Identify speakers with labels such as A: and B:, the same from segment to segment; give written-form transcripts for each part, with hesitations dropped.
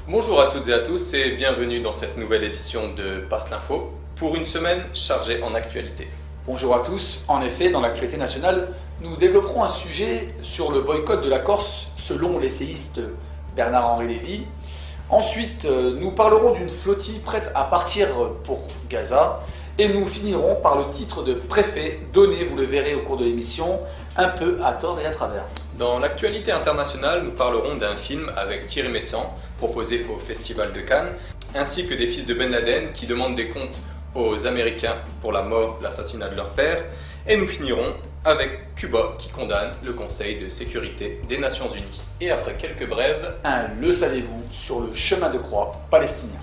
A: Bonjour à toutes et à tous et bienvenue dans cette nouvelle édition de Passe l'Info pour une semaine chargée en actualité.
B: Bonjour à tous. En effet, dans l'actualité nationale, nous développerons un sujet sur le boycott de la Corse selon l'essayiste Bernard-Henri Lévy. Ensuite, nous parlerons d'une flottille prête à partir pour Gaza et nous finirons par le titre de préfet donné, vous le verrez au cours de l'émission, un peu à tort et à travers.
A: Dans l'actualité internationale, nous parlerons d'un film avec Thierry Messant, proposé au Festival de Cannes, ainsi que des fils de Ben Laden qui demandent des comptes aux Américains pour la mort, l'assassinat de leur père. Et nous finirons avec Cuba qui condamne le Conseil de sécurité des Nations Unies. Et après quelques brèves,
B: le savez-vous sur le chemin de croix palestinien.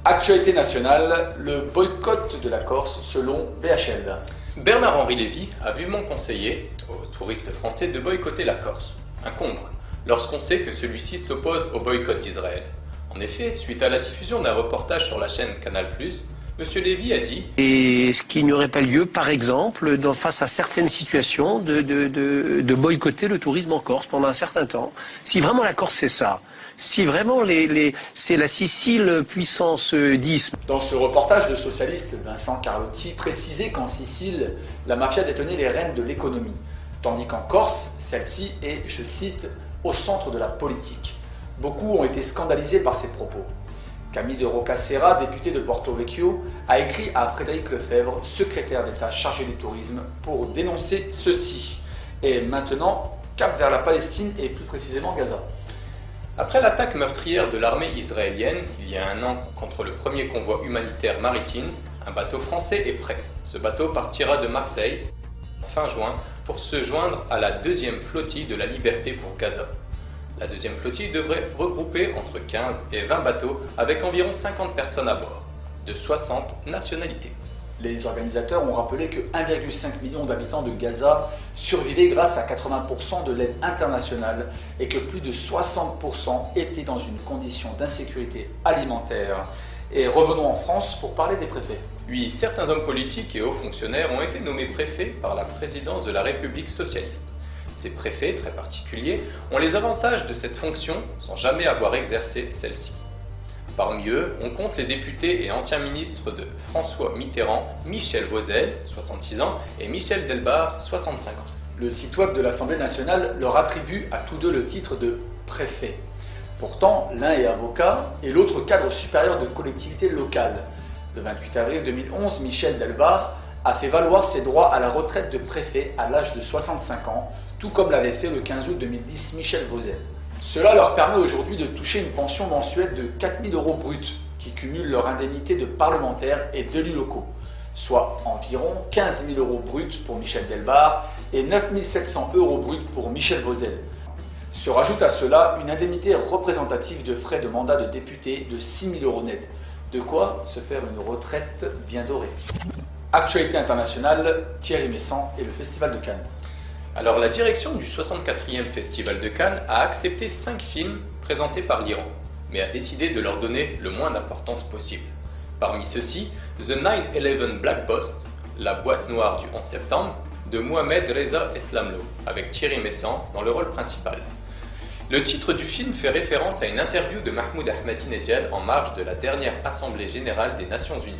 B: Actualité nationale, le boycott de la Corse selon BHL.
A: Bernard-Henri Lévy a vivement conseillé aux touristes français de boycotter la Corse. Un comble, lorsqu'on sait que celui-ci s'oppose au boycott d'Israël. En effet, suite à la diffusion d'un reportage sur la chaîne Canal+, M. Lévy a dit «
C: Et ce qui n'aurait pas lieu, par exemple, face à certaines situations, de boycotter le tourisme en Corse pendant un certain temps. Si vraiment la Corse c'est ça, si vraiment c'est la Sicile puissance 10. »
B: Dans ce reportage, le socialiste Vincent Carlotti précisait qu'en Sicile, la mafia détenait les rênes de l'économie, tandis qu'en Corse, celle-ci est, je cite, au centre de la politique. Beaucoup ont été scandalisés par ces propos. Camille de Roccaserra, député de Porto Vecchio, a écrit à Frédéric Lefebvre, secrétaire d'État chargé du tourisme, pour dénoncer ceci. Et maintenant, cap vers la Palestine et plus précisément Gaza.
A: Après l'attaque meurtrière de l'armée israélienne, il y a un an, contre le premier convoi humanitaire maritime, un bateau français est prêt. Ce bateau partira de Marseille, fin juin, pour se joindre à la deuxième flottille de la Liberté pour Gaza. La deuxième flottille devrait regrouper entre 15 et 20 bateaux avec environ 50 personnes à bord, de 60 nationalités.
B: Les organisateurs ont rappelé que 1,5 million d'habitants de Gaza survivaient grâce à 80% de l'aide internationale et que plus de 60% étaient dans une condition d'insécurité alimentaire. Et revenons en France pour parler des préfets.
A: Oui, certains hommes politiques et hauts fonctionnaires ont été nommés préfets par la présidence de la République socialiste. Ces préfets, très particuliers, ont les avantages de cette fonction sans jamais avoir exercé celle-ci. Parmi eux, on compte les députés et anciens ministres de François Mitterrand, Michel Vauzel, 66 ans, et Michel Delbar, 65 ans.
B: Le site web de l'Assemblée nationale leur attribue à tous deux le titre de préfet. Pourtant, l'un est avocat et l'autre cadre supérieur de collectivité locale. Le 28 avril 2011, Michel Delbar a fait valoir ses droits à la retraite de préfet à l'âge de 65 ans, tout comme l'avait fait le 15 août 2010 Michel Vauzel. Cela leur permet aujourd'hui de toucher une pension mensuelle de 4 000 € bruts, qui cumulent leur indemnité de parlementaire et d'élus locaux, soit environ 15 000 € bruts pour Michel Delbar et 9 700 € bruts pour Michel Vauzel. Se rajoute à cela une indemnité représentative de frais de mandat de député de 6 000 € net, de quoi se faire une retraite bien dorée. Actualité internationale, Thierry Messant et le Festival de Cannes.
A: Alors la direction du 64e Festival de Cannes a accepté 5 films présentés par l'Iran, mais a décidé de leur donner le moins d'importance possible. Parmi ceux-ci, The 9/11 Black Post, la boîte noire du 11 septembre, de Mohamed Reza Eslamlo, avec Thierry Messant dans le rôle principal. Le titre du film fait référence à une interview de Mahmoud Ahmadinejad en marge de la dernière Assemblée générale des Nations Unies.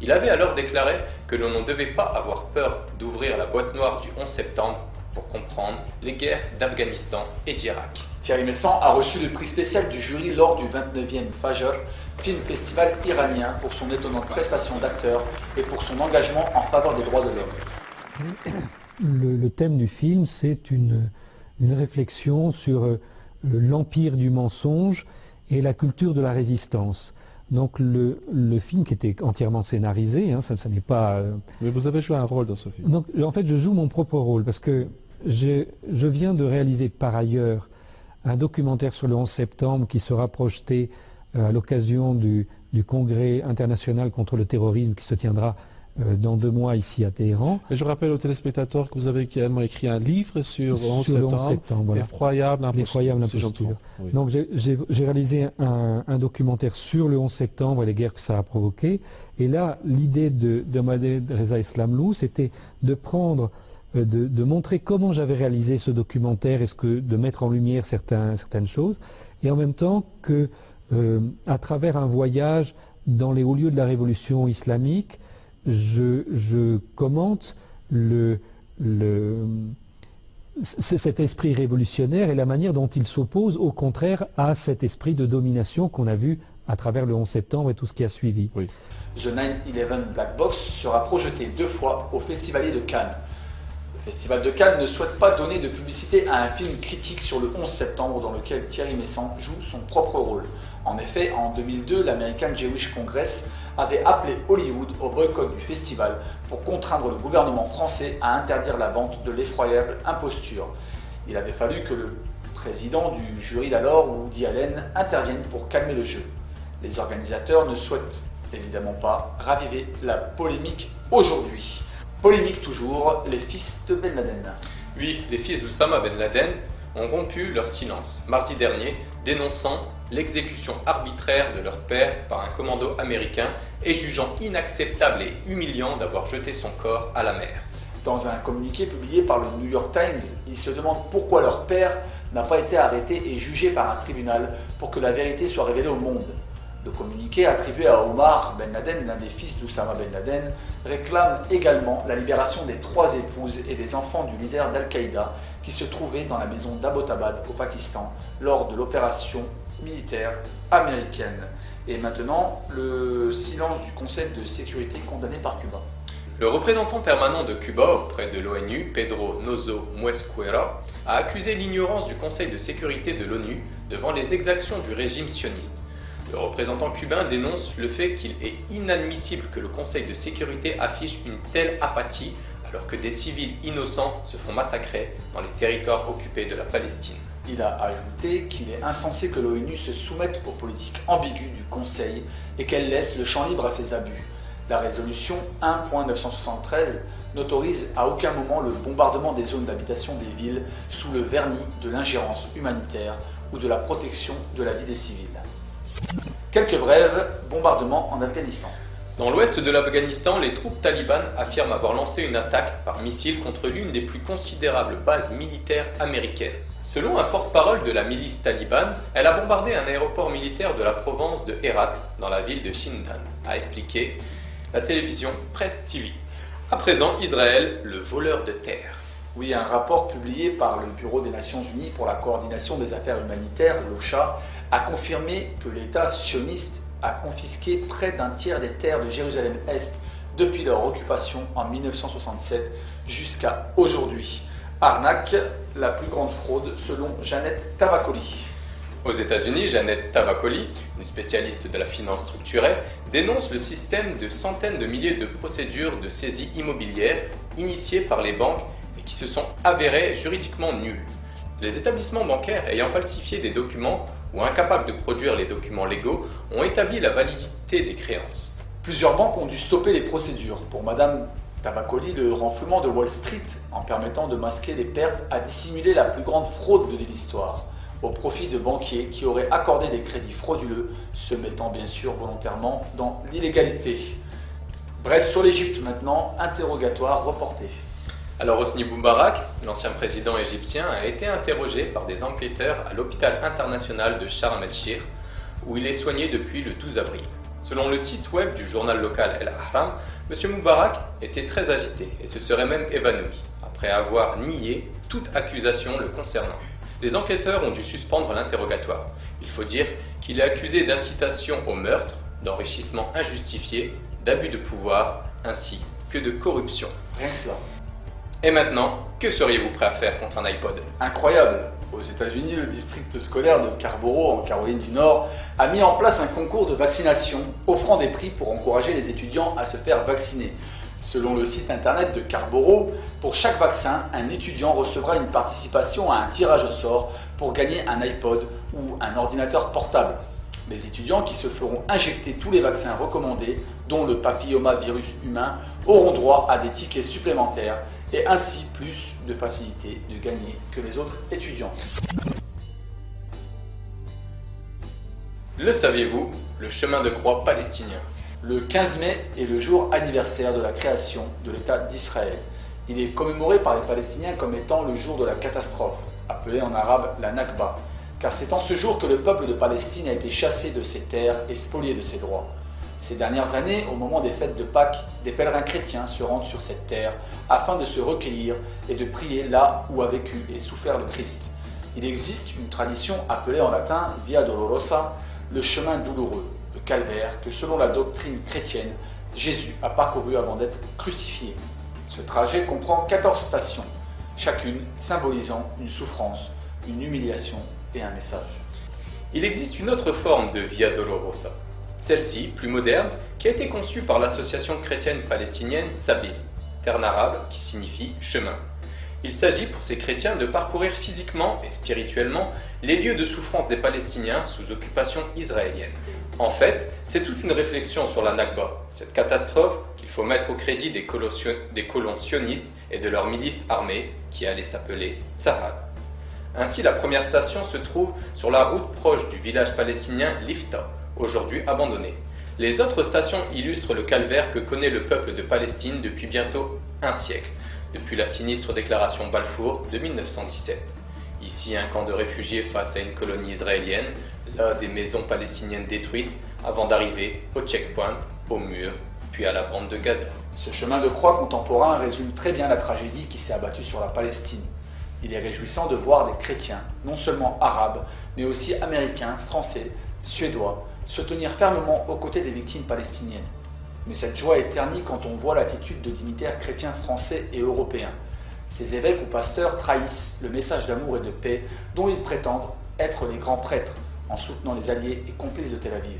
A: Il avait alors déclaré que l'on ne devait pas avoir peur d'ouvrir la boîte noire du 11 septembre pour comprendre les guerres d'Afghanistan et d'Irak.
B: Thierry Messant a reçu le prix spécial du jury lors du 29e Fajr, film festival iranien, pour son étonnante prestation d'acteur et pour son engagement en faveur des droits de l'homme.
D: Le thème du film, c'est une réflexion sur l'empire du mensonge et la culture de la résistance. Donc le film qui était entièrement scénarisé, ça n'est pas...
E: Mais vous avez joué un rôle dans ce film.
D: Donc en fait je joue mon propre rôle parce que je viens de réaliser par ailleurs un documentaire sur le 11 septembre qui sera projeté à l'occasion du congrès international contre le terrorisme qui se tiendra dans 2 mois ici à Téhéran.
E: Et je rappelle aux téléspectateurs que vous avez également écrit un livre sur le 11 septembre,
D: voilà.
E: Effroyable imposture.
D: Oui. Donc j'ai réalisé un documentaire sur le 11 septembre et les guerres que ça a provoquées. Et là, l'idée de Mohamed Reza Eslamlo, c'était de prendre, de montrer comment j'avais réalisé ce documentaire et de mettre en lumière certaines choses. Et en même temps que à travers un voyage dans les hauts lieux de la révolution islamique, je commente cet esprit révolutionnaire et la manière dont il s'oppose au contraire à cet esprit de domination qu'on a vu à travers le 11 septembre et tout ce qui a suivi.
E: Oui.
B: The 9/11 Black Box sera projeté 2 fois au Festivalier de Cannes. Le Festival de Cannes ne souhaite pas donner de publicité à un film critique sur le 11 septembre dans lequel Thierry Messant joue son propre rôle. En effet, en 2002, l'American Jewish Congress avait appelé Hollywood au boycott du festival pour contraindre le gouvernement français à interdire la vente de l'effroyable imposture. Il avait fallu que le président du jury d'alors, Woody Allen, intervienne pour calmer le jeu. Les organisateurs ne souhaitent évidemment pas raviver la polémique aujourd'hui. Polémique toujours, les fils de Ben Laden.
A: Oui, les fils d'Oussama Ben Laden ont rompu leur silence mardi dernier, dénonçant l'exécution arbitraire de leur père par un commando américain et jugeant inacceptable et humiliant d'avoir jeté son corps à la mer.
B: Dans un communiqué publié par le New York Times, ils se demandent pourquoi leur père n'a pas été arrêté et jugé par un tribunal pour que la vérité soit révélée au monde. Le communiqué attribué à Omar Ben Laden, l'un des fils d'Oussama Ben Laden, réclame également la libération des 3 épouses et des enfants du leader d'Al-Qaïda qui se trouvaient dans la maison d'Abbottabad au Pakistan lors de l'opération militaire américaine. Et maintenant, le silence du Conseil de sécurité condamné par Cuba.
A: Le représentant permanent de Cuba auprès de l'ONU, Pedro Nozo Muesquera, a accusé l'ignorance du Conseil de sécurité de l'ONU devant les exactions du régime sioniste. Le représentant cubain dénonce le fait qu'il est inadmissible que le Conseil de sécurité affiche une telle apathie alors que des civils innocents se font massacrer dans les territoires occupés de la Palestine.
B: Il a ajouté qu'il est insensé que l'ONU se soumette aux politiques ambiguës du Conseil et qu'elle laisse le champ libre à ses abus. La résolution 1.973 n'autorise à aucun moment le bombardement des zones d'habitation des villes sous le vernis de l'ingérence humanitaire ou de la protection de la vie des civils. Quelques brèves bombardements en Afghanistan.
A: Dans l'ouest de l'Afghanistan, les troupes talibanes affirment avoir lancé une attaque par missile contre l'une des plus considérables bases militaires américaines. Selon un porte-parole de la milice talibane, elle a bombardé un aéroport militaire de la province de Herat, dans la ville de Shindan, a expliqué la télévision Press TV. À présent, Israël, le voleur de terre.
B: Oui, un rapport publié par le Bureau des Nations Unies pour la coordination des affaires humanitaires, l'OCHA, a confirmé que l'État sioniste a confisqué près d'un tiers des terres de Jérusalem-Est depuis leur occupation en 1967 jusqu'à aujourd'hui. Arnaque, la plus grande fraude selon Jeannette Tavakoli.
A: Aux États-Unis, Jeannette Tavakoli, une spécialiste de la finance structurée, dénonce le système de centaines de milliers de procédures de saisie immobilière initiées par les banques et qui se sont avérées juridiquement nulles. Les établissements bancaires ayant falsifié des documents ou incapables de produire les documents légaux ont établi la validité des créances.
B: Plusieurs banques ont dû stopper les procédures. Pour Madame Tavakoli, le renflouement de Wall Street, en permettant de masquer les pertes, a dissimulé la plus grande fraude de l'histoire, au profit de banquiers qui auraient accordé des crédits frauduleux, se mettant bien sûr volontairement dans l'illégalité. Bref, sur l'Égypte maintenant, interrogatoire reporté.
A: Alors Hosni Moubarak, l'ancien président égyptien, a été interrogé par des enquêteurs à l'hôpital international de Sharm el-Sheikh, où il est soigné depuis le 12 avril. Selon le site web du journal local El Ahram, M. Moubarak était très agité et se serait même évanoui, après avoir nié toute accusation le concernant. Les enquêteurs ont dû suspendre l'interrogatoire. Il faut dire qu'il est accusé d'incitation au meurtre, d'enrichissement injustifié, d'abus de pouvoir, ainsi que de corruption.
B: Rien que cela.
A: Et maintenant, que seriez-vous prêt à faire contre un iPod?
B: Incroyable! Aux États-Unis, le district scolaire de Carrboro, en Caroline du Nord, a mis en place un concours de vaccination, offrant des prix pour encourager les étudiants à se faire vacciner. Selon le site internet de Carrboro, pour chaque vaccin, un étudiant recevra une participation à un tirage au sort pour gagner un iPod ou un ordinateur portable. Les étudiants qui se feront injecter tous les vaccins recommandés, dont le papillomavirus humain, auront droit à des tickets supplémentaires et ainsi plus de facilité de gagner que les autres étudiants.
A: Le saviez-vous, le chemin de croix palestinien?
B: Le 15 mai est le jour anniversaire de la création de l'État d'Israël. Il est commémoré par les Palestiniens comme étant le jour de la catastrophe, appelé en arabe la Nakba, car c'est en ce jour que le peuple de Palestine a été chassé de ses terres et spolié de ses droits. Ces dernières années, au moment des fêtes de Pâques, des pèlerins chrétiens se rendent sur cette terre afin de se recueillir et de prier là où a vécu et souffert le Christ. Il existe une tradition appelée en latin Via Dolorosa, le chemin douloureux, le calvaire que selon la doctrine chrétienne, Jésus a parcouru avant d'être crucifié. Ce trajet comprend 14 stations, chacune symbolisant une souffrance, une humiliation et un message.
A: Il existe une autre forme de Via Dolorosa. Celle-ci, plus moderne, qui a été conçue par l'association chrétienne palestinienne Sabil, terme arabe qui signifie chemin. Il s'agit pour ces chrétiens de parcourir physiquement et spirituellement les lieux de souffrance des Palestiniens sous occupation israélienne. En fait, c'est toute une réflexion sur la Nakba, cette catastrophe qu'il faut mettre au crédit des colons sionistes et de leur milice armée qui allait s'appeler Tzahal. Ainsi, la première station se trouve sur la route proche du village palestinien Lifta, aujourd'hui abandonné. Les autres stations illustrent le calvaire que connaît le peuple de Palestine depuis bientôt un siècle, depuis la sinistre déclaration Balfour de 1917. Ici, un camp de réfugiés face à une colonie israélienne, là des maisons palestiniennes détruites, avant d'arriver au checkpoint, au mur, puis à la bande de Gaza.
B: Ce chemin de croix contemporain résume très bien la tragédie qui s'est abattue sur la Palestine. Il est réjouissant de voir des chrétiens, non seulement arabes, mais aussi américains, français, suédois, se tenir fermement aux côtés des victimes palestiniennes. Mais cette joie est ternie quand on voit l'attitude de dignitaires chrétiens français et européens. Ces évêques ou pasteurs trahissent le message d'amour et de paix dont ils prétendent être les grands prêtres en soutenant les alliés et complices de Tel Aviv.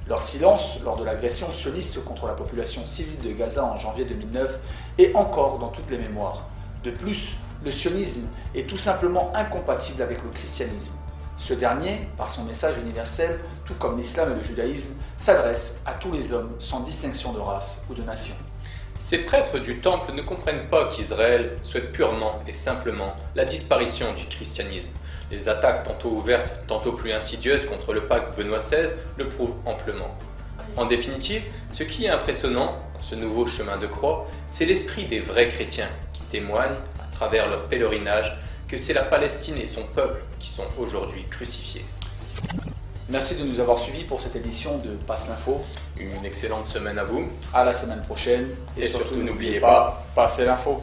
B: Leur silence lors de l'agression sioniste contre la population civile de Gaza en janvier 2009 est encore dans toutes les mémoires. De plus, le sionisme est tout simplement incompatible avec le christianisme. Ce dernier, par son message universel, tout comme l'islam et le judaïsme, s'adresse à tous les hommes sans distinction de race ou de nation.
A: Ces prêtres du temple ne comprennent pas qu'Israël souhaite purement et simplement la disparition du christianisme. Les attaques tantôt ouvertes, tantôt plus insidieuses contre le pape Benoît XVI le prouvent amplement. En définitive, ce qui est impressionnant dans ce nouveau chemin de croix, c'est l'esprit des vrais chrétiens qui témoignent, à travers leur pèlerinage, que c'est la Palestine et son peuple qui sont aujourd'hui crucifiés.
B: Merci de nous avoir suivis pour cette édition de Passe l'Info.
A: Une excellente semaine à vous.
B: À la semaine prochaine.
A: Et surtout, n'oubliez
B: pas, passez l'info.